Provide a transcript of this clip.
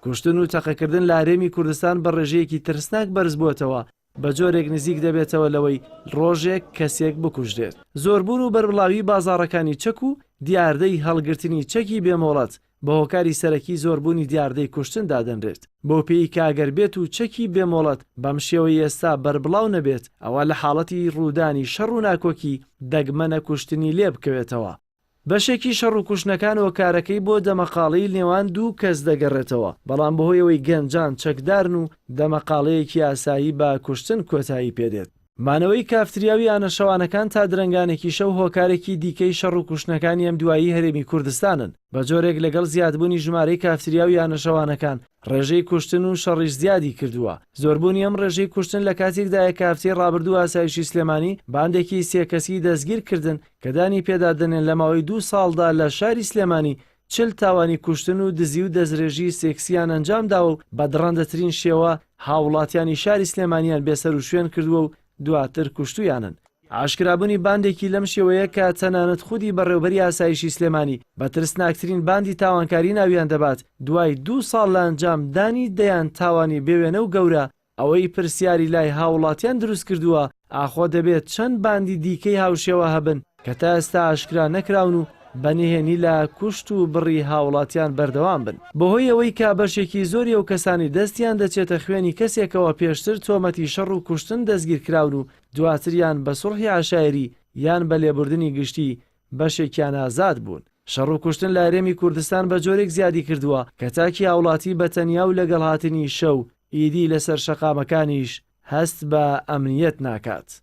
کوشتن و تەقەکردن لە هەرێمی کوردستان بە ڕێژەیەکی ترسناک بەرز بووەتەوە، بە جۆرێک نزیک دەبێتەوە لەوەی ڕۆژێک کەسێک بکوژدێت. زۆربوون و بەربڵاوی بازاڕەکانی چەک و دیاردەی هەڵگرتنی چەکی بێمۆڵەت بە هۆکاری سەرەکی زۆربوونی دیاردەی کوشتن دادەنرێت. بۆ پێی کاگەر بێت و چەکی بێمۆڵەت بەم شێوەی ئێستا بەربڵاو نەبێت، ئەوە لە حاڵەتی ڕوودانی شەڕ و ناکۆکی دەگمەنە کوشتنی لێ بکەوێتەوە. بەشێکی شەڕ و کوشتنەکان وەکارەکەی بۆ دەمەقاڵەی نێوان دوو کەس دەگەڕێتەوە، بەڵام بەهۆیەوەی گەنجان چەکدارن و دەمەقاڵەیەکی ئاسایی بە کوشتن کۆتایی پێدێت. مانەوەی کافتریاوی ئانەشەوانەکان تا درەنگانێکی شەو هۆکارێکی دیکەی شەڕ و کوشتنەکانی ئەم دوایی هەرێمی کوردستانن. بە جۆرێک لەگەڵ زیادبوونی ژمارەی کافتریاوی ئانەشەوانەکان ڕێژەی کوشتن و شەڕیش زیادی کردووە. زۆربوونی ئەم ڕێژەی کوشتن لە کاتێکدا کە هەفتەی ڕابردوو ئاسایشی سلێمانی باندێکی سێکەسی دەستگیر کردن کە دانی پێدادنێن لە ماوەی 2 ساڵدا لە شاری سلێمانی 40 تاوانی کوشتن و دزی و دەستدرێژی سێکسیان ئەنجامداوە و بە دڕەندەترین شێوە هاوڵاتیانی شاری سلێمانیان بێسەر و شوێن کردووە و دواتر کوشتویانن. ئاشکرابوونی باندێکی لەم شێوەیە کە تەنانەت خودی بەڕێوەبەری ئاسایشی سلێمانی بە ترسناکترین باندی تاوانکاری ناویان دەبات، دوای 2 ساڵ لە ئەنجامدانی دەیان تاوانی بێوێنە و گەورە ئەوەی پرسیاری لای هاوڵاتیان دروست کردووە ئاخۆ دەبێت چەند باندی دیکەی هاوشێوە هەبن کە تا ئێستا ئاشکرا نەکراون و بەنهێنی لە کوشت و بڕی هاوڵاتیان بەردەوام بن. بەهۆی ئەوەی کا بەشێکی زۆری ئەو کەسانی دەستیان دەچێتە خوێنی کەسێکەوە پێشتر تۆمەتی شەڕ و کوشتن دەستگیر کراون و دواتریان بە سوڵحی عاشایری یان بە لێبوردنی گشتی بەشێکیان ئازاد بوون. شەڕ و کوشتن لە هەرێمی کوردستان بە جۆرێک زیادی کردووە کە تاکی هاوڵاتی بە تەنیا و لەگەڵ هاتنی شەو ئیدی لەسەر شەقامەکانیش هەست بە ئەمنیەت ناکات.